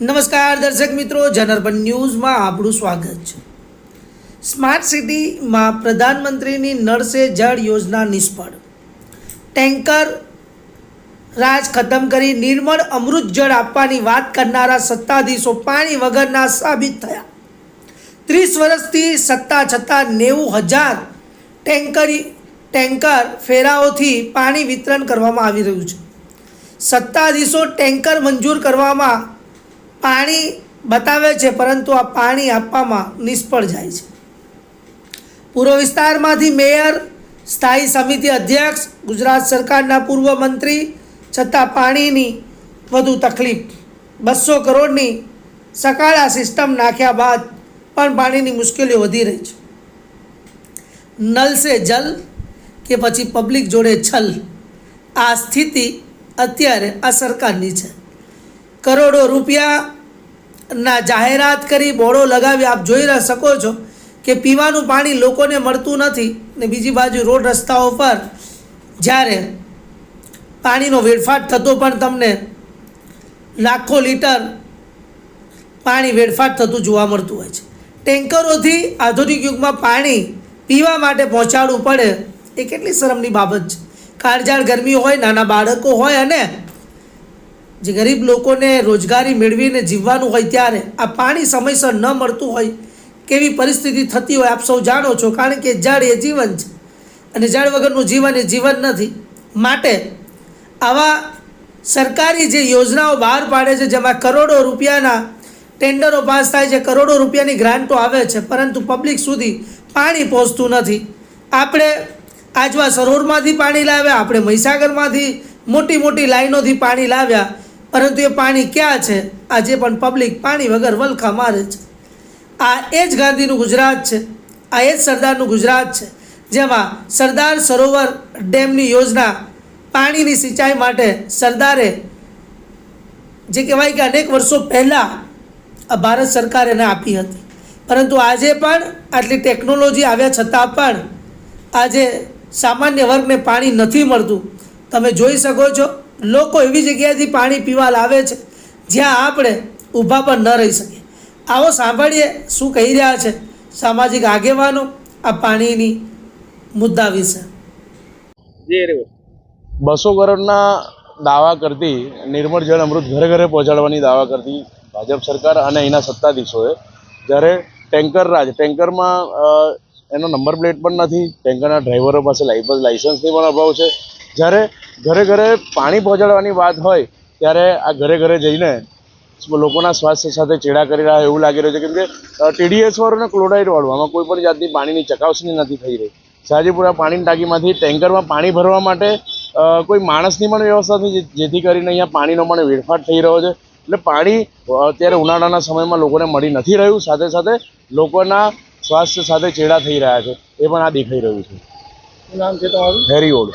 નમસ્કાર દર્શક મિત્રો, જનરબન ન્યૂઝમાં આપણું સ્વાગત છે। સ્માર્ટ સિટીમાં પ્રધાનમંત્રીની નળ સે જળ યોજના નિષ્ફળ, ટેન્કર રાજ ખતમ કરી નિર્મળ અમૃત જળ આપવાની વાત કરનારા સત્તાધીશો પાણી વગરના સાબિત થયા। 30 વર્ષથી સત્તા છતાં 90,000 ટેન્કર ફેરાઓથી પાણી વિતરણ કરવામાં આવી રહ્યું છે। સત્તાધીશો ટેન્કર મંજૂર કરવામાં પાણી બતાવે છે, પરંતુ આ પાણી આપવામાં નિષ્ફળ જાય છે। પૂર્વ વિસ્તારમાંથી મેયર, સ્થાયી સમિતિ અધ્યક્ષ, ગુજરાત સરકારના પૂર્વ મંત્રી, છતાં પાણીની વધુ તકલીફ। 200 કરોડની સકાળા સિસ્ટમ નાખ્યા બાદ પણ પાણીની મુશ્કેલીઓ વધી રહી છે। નલ સે જલ કે પછી પબ્લિક જોડે છલ, આ સ્થિતિ અત્યારે આ સરકારની છે। કરોડો રૂપિયાના જાહેરાત કરી બોર્ડો લગાવી આપ જોઈ શકો છો કે પીવાનું પાણી લોકોને મળતું નથી, ને બીજી બાજુ રોડ રસ્તાઓ પર જ્યારે પાણીનો વેડફાટ થતો પણ તમને લાખો લીટર પાણી વેડફાટ થતું જોવા મળતું હોય છે। ટેન્કરોથી આધુનિક યુગમાં પાણી પીવા માટે પહોંચાડવું પડે એ કેટલી શરમની બાબત છે। કાળઝાળ ગરમી હોય, નાના બાળકો હોય અને જે ગરીબ લોકોને રોજગારી મેળવીને જીવવાનું હોય ત્યારે આ પાણી સમયસર ન મળતું હોય કેવી પરિસ્થિતિ થતી હોય આપ સૌ જાણો છો, કારણ કે જળ એ જીવન છે અને જળ વગરનું જીવન એ જીવન નથી। માટે આવા સરકારી જે યોજનાઓ બહાર પાડે છે, જેમાં કરોડો રૂપિયાના ટેન્ડરો પાસ થાય છે, કરોડો રૂપિયાની ગ્રાન્ટો આવે છે, પરંતુ પબ્લિક સુધી પાણી પહોંચતું નથી। આપણે આજવા સરોવરમાંથી પાણી લાવ્યા, આપણે મહીસાગરમાંથી મોટી મોટી લાઈનોથી પાણી લાવ્યા, પરંતુ એ પાણી ક્યાં છે? આજે પણ પબ્લિક પાણી વગર વલખા મારે છે। આ એ જ ગાંધીનું ગુજરાત છે, આ એ જ સરદારનું ગુજરાત છે, જેમાં સરદાર સરોવર ડેમની યોજના પાણીની સિંચાઈ માટે સરદારે જે કહેવાય કે અનેક વર્ષો પહેલાં આ ભારત સરકારે એને આપી હતી, પરંતુ આજે પણ આટલી ટેકનોલોજી આવ્યા છતાં પણ આજે સામાન્ય વર્ગને પાણી નથી મળતું। તમે જોઈ શકો છો, લોકો એવી જગ્યાએથી પાણી પીવા લાવે છે જ્યાં આપણે ઊભા પણ ન રહી શકીએ। આવો સાંભળીએ શું કહી રહ્યા છે સામાજિક આગેવાનો આ પાણીની મુદ્દા વિશે। 200 કરોડના દાવા કરતી નિર્મળ જળ અમૃત ઘરે ઘરે પહોંચાડવાની દાવા કરતી ભાજપ સરકાર અને અહીંના સત્તાધીશોએ જ્યારે ટેન્કરમાં એનો નંબર પ્લેટ પણ નથી, ટેન્કરના ડ્રાઈવરો પાસે લાઇસન્સની પણ અભાવ છે। જ્યારે ઘરે ઘરે પાણી પહોંચાડવાની વાત હોય ત્યારે આ ઘરે ઘરે જઈને લોકોના સ્વાસ્થ્ય સાથે ચેડા કરી રહ્યા એવું લાગી રહ્યું છે, કેમ કે TDS વાળું અને ક્લોરાઇડ વાળું આમાં કોઈ પણ જાતની પાણીની ચકાસણી નથી થઈ રહી। શાહજીપુરા પાણીની ટાંકીમાંથી ટેન્કરમાં પાણી ભરવા માટે કોઈ માણસની પણ વ્યવસ્થા નથી, જેથી કરીને અહીંયા પાણીનો પણ વેડફાટ થઈ રહ્યો છે। એટલે પાણી અત્યારે ઉનાળાના સમયમાં લોકોને મળી નથી રહ્યું, સાથે સાથે લોકોના સ્વાસ્થ્ય સાથે ચેડા થઈ રહ્યા છે, એ પણ આ દેખાઈ રહ્યું છે। શું નામ છે તમારું? હેરી ઓડ।